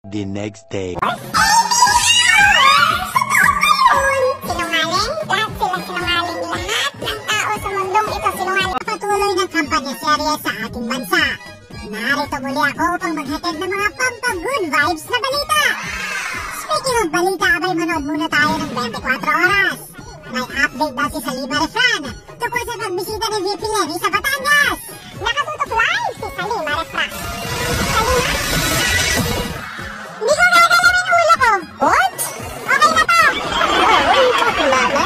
The next day. Sinungaling? Lahat sila sinungaling. Lahat ng tao sa mundong ito sinungaling. Patuloy ng kampanya serye sa ating bansa. Narito muli ako upang maghatid ng mga pampag-good vibes na balita. Speaking of balita, abay manood muna tayo ng 24 oras. May update daw si Salima Refran tungkol sa pagbisita ni VP Lenny sa Batangas. Nakatutok live si Salima Refran. Salima? Hindi ko gagalawin ulo ko. What? Okay na to. Uy, kapulala.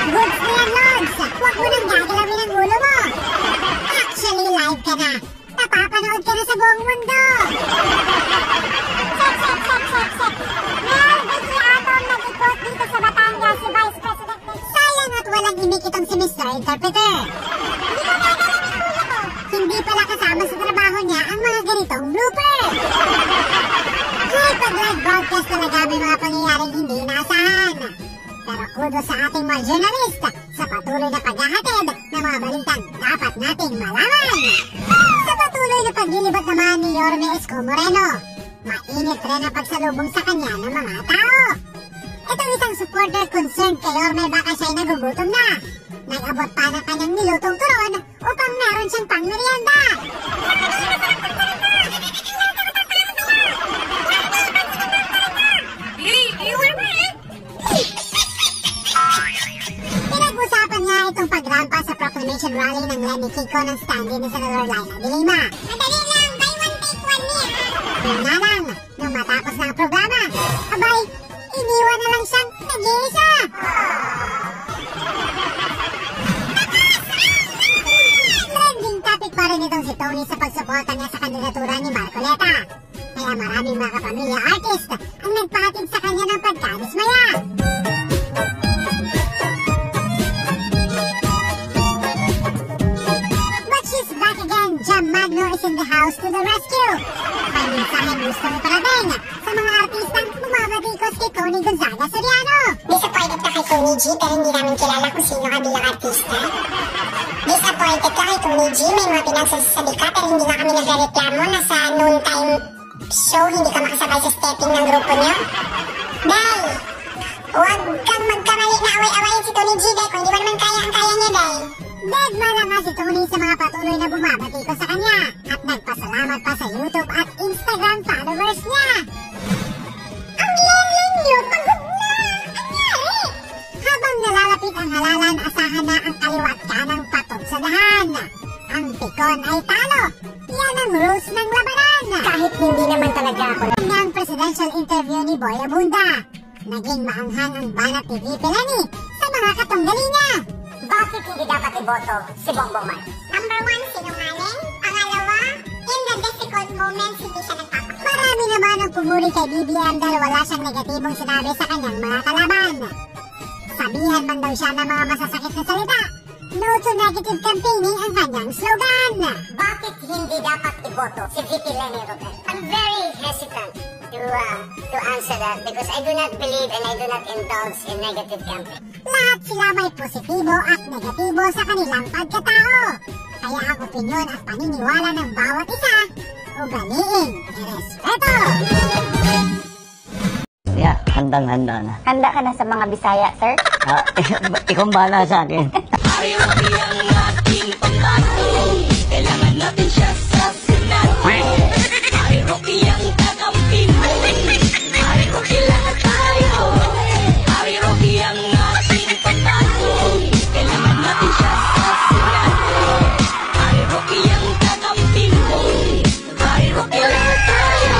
Goods na yan, Lods. Huwag mo nang gagalawin ang ulo mo. Actually, live ka na. Napapanood ka na sa buong mundo. Sek. Well, busy atong nag-ikot dito sa Batangas si Vice President. Sayang at walang imik itong si Mr. Interpreter. Hindi ko gagalawin ang ulo ko. Hindi pala kasama sa trabaho niya ang mga ganitong blooper. Kaya pag-live broadcast talaga may mga pangyayaring hindi inaasahan. Pero kudos sa ating mga journalist sa patuloy na paghahatid ng mga balitang dapat nating malaman. Sa patuloy na paglilibot naman ni Yorme Isko Moreno, mainit rin ang pagsalubong sa kanya ng mga tao. Itong isang supporter concerned kay Yorme baka siya'y nagugutom na. Nag-abot pa ng kanyang nilutong turon upang meron siyang pang-merienda. Pinag-usapan nga itong pagrampa sa proclamation rally ng Lenny Kiko ng stand-in ni Senador Laila de Lima. Madali lang, buy one take one niya. Yun na lang, nung matapos na ang programa, abay, iniwan na lang siyang nag-iisa. Trending topic pa rin itong si Tony sa pagsuporta niya sa kandidatura ni Marcoleta. Kaya maraming mga kapamilya artist ang nagpahatid sa kanya ng pagkadismaya. But she's back again. Jam Magno is in the house to the rescue. May mensaheng gusto ni parating sa mga artistang bumabatikos kay Tony Gonzaga Soriano. Disappointed ka kay Tony G pero hindi namin kilala kung sino ka bilang artista. Disappointed ka kay Tony G, may mga pinagsasabi ka pero hindi na kami nagreklamo na sa noontime show hindi ka makasabay sa stepping ng grupo niyo. Day, huwag kang magkamali na away-awayin si Tony G, Day, kung hindi mo naman kaya ang kaya niya, Day. Deadma na nga si Tony sa mga patuloy na bumabatiko sa kanya at nagpasalamat pa sa YouTube at Instagram followers niya. Ang leng-leng niyo, pagod na! Anyari? Habang nalalapit ang halalan, asahan na ang kaliwat kanang patok sa dahan. Ang pikon ay talo. Yan ang rules ng labanan. Kahit hindi naman talaga ako. Ang presidential interview ni Boy Abunda. Naging maanghang ang banat ni VP Lenny sa mga katunggali niya. Bakit hindi dapat iboto si Bongbong Marcos? Number 1, sinungaling. Pangalawa, in the difficult moments, hindi siya nagpapak. Marami naman ang pumuri kay BBM dahil wala siyang negatibong sinabi sa kanyang mga kalaban. Sabihan man daw siya ng mga masasakit na salita. No to negative campaigning ang kanyang slogan. Bakit hindi dapat iboto si VP Lenny Robredo? I'm very hesitant to answer that because I do not believe and I do not indulge in negative campaign. Lahat sila may positibo at negatibo sa kanilang pagkatao. Kaya ang opinyon at paniniwala ng bawat isa, ugaliin, irespeto. Yeah, handang-handa na. Handa ka na sa mga Bisaya, sir? Ikaw bahala sa akin. Ay, Rocky ang ating pambato. Kailangan natin siya sa Senado. Ay, Rocky ang kakampi mo. Ay, Rocky lahat tayo. Ay, Rocky ang ating pambato. Kailangan natin siya sa Senado. Ay, Rocky ang kakampi mo. Ay, Rocky lahat tayo.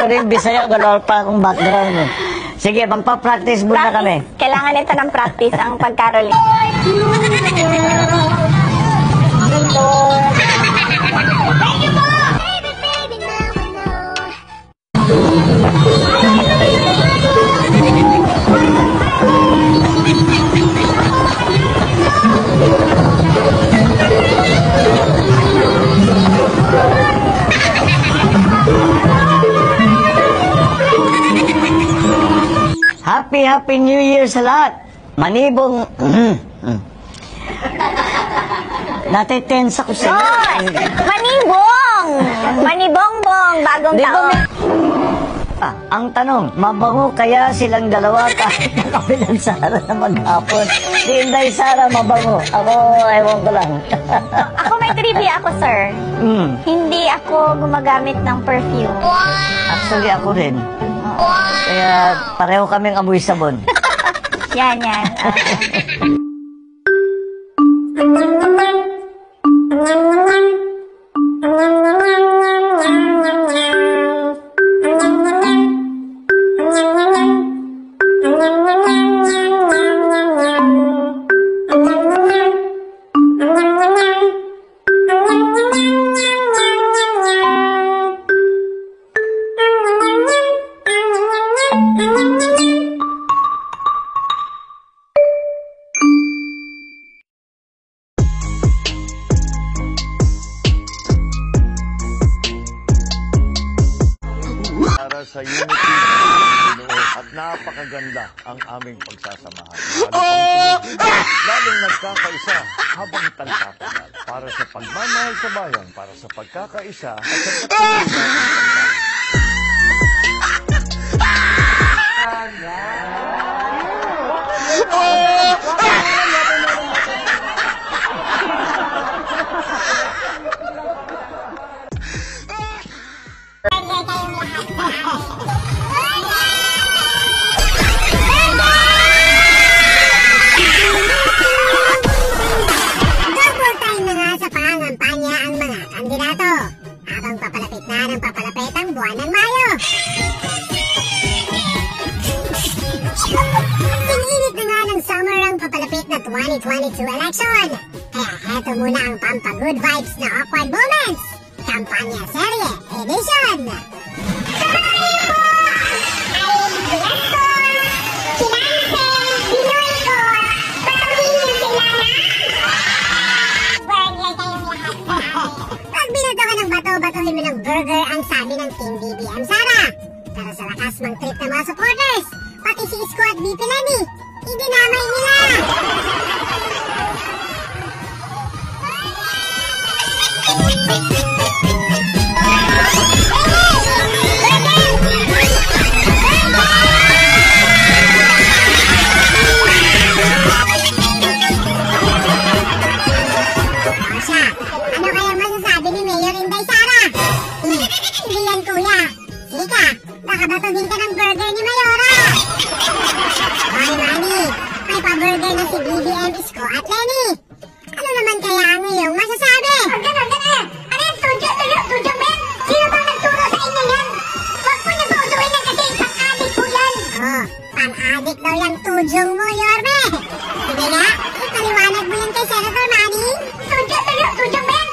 Pero yung Bisaya, wala pa akong background. Eh. Sige, magpa-practice muna kami. Kailangan ito ng practice ang pagkaroling. Happy New Year sa lahat. Manibong... Natitense ako sa... Hoy! Manibong! Manibongbong! Bagong Di ba taon. ang tanong, mabango kaya silang dalawa kahit nakabilang Sara na maghapon? Si Inday Sara mabango. Ako, ewan ko lang. Ako may trivia ako, sir. Hindi ako gumagamit ng perfume. Actually, ako rin. Kaya pareho kaming amoy sabon. Yan. Para sa unity ng Panginoon at napakaganda ang aming pagsasamahan. Lalong nagkakaisa habang tagtatagal para sa pagmamahal sa bayan, para sa pagkakaisa at sa patuloy na pagbabago. Double time na nga sa pangangampanya ang mga kandidato habang papalapit na ng papalapit ang buwan ng Mayo. Ininit na nga ng summer ang papalapit na 2022 election. Kaya heto muna ang pampa-good vibes na awkward moments. Kampanya Serye Edition. Pag binato ka ng bato-batuhin mo ng burger ang sabi ng Team BBM Sara. Pero sa lakas mang trip ng mga supporters, pati si Isko at BP Lenny, idinamay nila. Asya, ano kaya masasabi ni Mayor Inday Sara? Hindi yan kuya. Sika, baka batugin ka ng burger ni Mayora. Hoy Manny, may pa-burger na si BBM, Isko at Lenny. Ano naman kaya ang iyong masasabi? Ganun. Ano yan? Tudyo, men? Sino bang nagturo sa inyo yan? Huwag mo na tutuin yan kasi pang-adik ko yan. Oh, pang-adik daw yung tudyong mo, Yorme. Sige nga, ipaliwanag mo yan kay Senator Manny. Tudyo, men?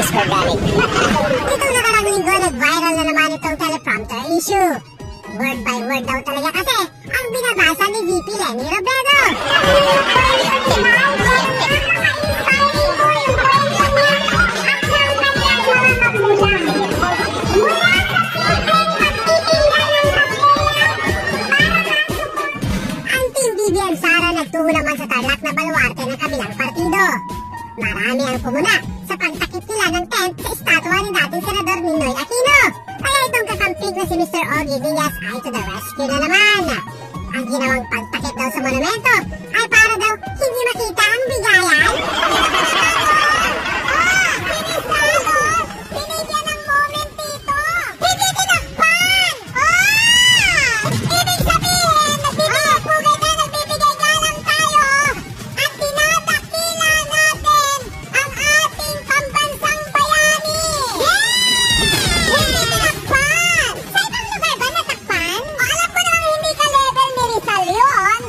Mr. Garlic. Itong nakarang linggo, nag-viral na naman itong teleprompter issue. Word by word daw talaga kasi ang binabasa ni VP Lenny Robredo. Ang Team BBM Sara nagtungo naman sa Tarlac na baluarte ng kabilang partido. Marami ang pumuna sa pagtakip nila ng tent sa estatwa ni dating Senador Ninoy Aquino. Kaya itong kakampig na si Mr. Ogie Diaz ay to the rescue na naman. Ang ginawang pagtakip daw sa monumento ay para daw hindi makita ang bigayan. Binigyan ng moment dito. Hindi tinakpan! Ibig sabihin, nagbibigay galang tayo at tinadakila natin ang ating pambansang bayani. Hindi tinakpan! Sa ibang lugar ba natakpan? Alam ko naman hindi ka level ni Rizal yun.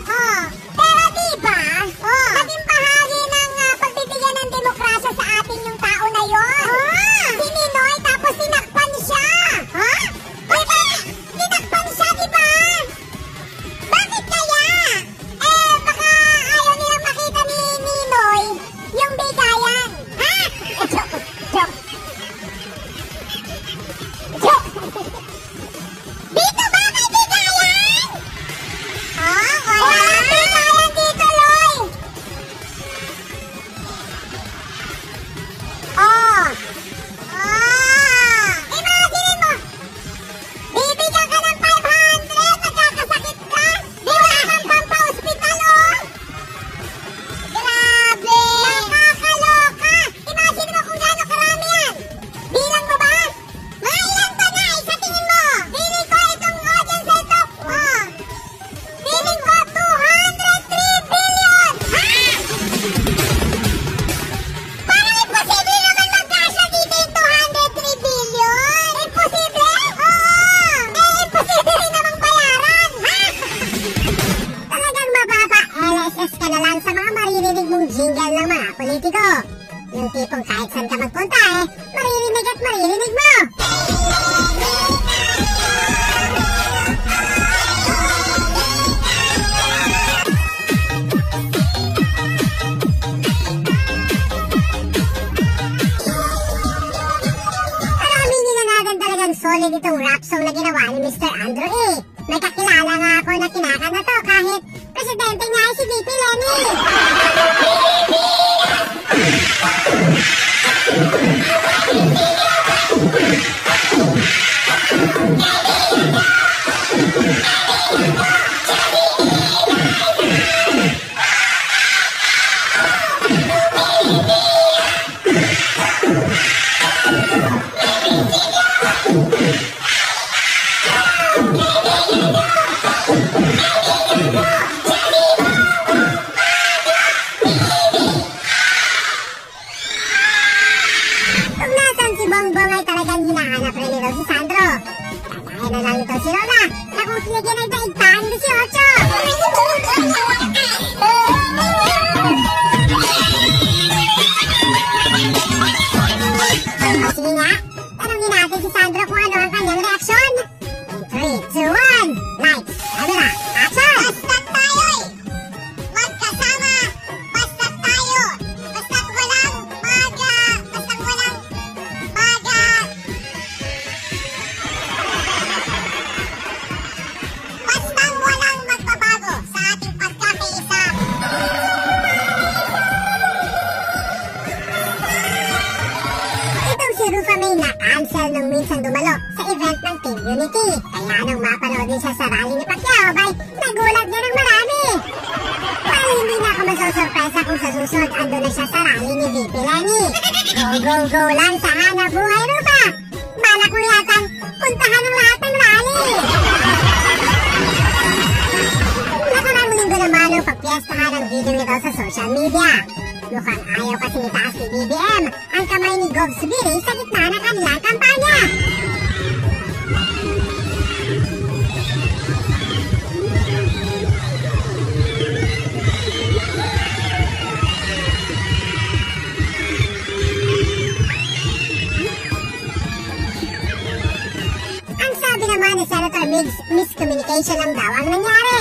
Pero diba, maging bahagi ng pagbibigyan ng demokrasya sa atin yung tao na yun. Si Ninoy tapos tinakpan siya. Diba? Tinakpan siya, diba? Bakit kaya? Baka ayaw nilang makita ni Ninoy yung bigayan. Joke. Dito ba may bigayan? Walang bigayan dito, Loy. Imagine mo, bibigyan ka ng 500, magkakasakit ka, di wala kang pampa-hospital, Grabe! Nakakaloka! Imagine mo kung gaano karami yan! Bilang mo ba? Mga ilan to na, sa tingin mo? Feeling ko itong audience na ito, feeling ko 203 billion! Parang imposible naman magkasya dito yung 203 billion! Imposible? Imposible rin namang bayaran! Talagang mapapa-LSS ka na lang sa mga maririnig mong jingle ng mga politiko. Yung tipong kahit saan ka magpunta maririnig at maririnig mo. Pero aminin na natin talagang solid itong rap song na ginawa ni Mr. Andrew A. May kakilala nga ako na kinaka na to kahit presidente nga ay si VP Lenny. Kung nasan si Bongbong ay talagang hinahanap rin nito si Sandro. Kaya na lang ito si Lola na kung sinigyan ay daigtaan 18. Sige nga, tanongin natin si Sandro kung ano ang kanyang reaksyon. In 3, 2, 1, lights, camera, action! Basta't tayo'y magkasama, basta't tayo, basta't walang bastang walang magbabago sa ating pagkakaisa. Itong si Rufa May na-cancel nung minsan dumalo sa event ng Team Unity. Kaya nung mapanood din siya sa rally ni Pacquiao, nagulat niya ng marami. Pero hindi na ako masosurpresa kung sa susunod ando na siya sa rally ni VP Lenny. Go lang sa hanap buhay, Rufa. Balak mo yatang puntahan ng lahat ng rally. Nakarang linggo naman ang pagpiestahan ng video nito sa social media. Mukhang ayaw kasi itaas ni BBM ang kamay ni Gov Zubiri sa gitna ng kanilang kampanya. nangyari.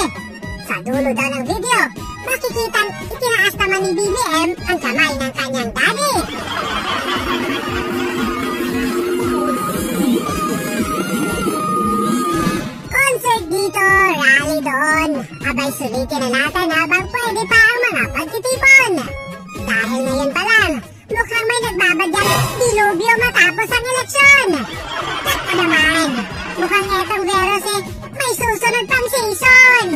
Sa dulo daw ng video, makikitang itinaas naman ni BBM ang kamay ng kanyang daddy. Concert dito, rally doon. Abay, sulitin na natin habang pwede pa ang mga pagtitipon. Dahil ngayon pa lang, mukhang may nagbabadyang dilubyo matapos ang eleksyon. Taka naman, mukhang etong Veros may susunod pang season.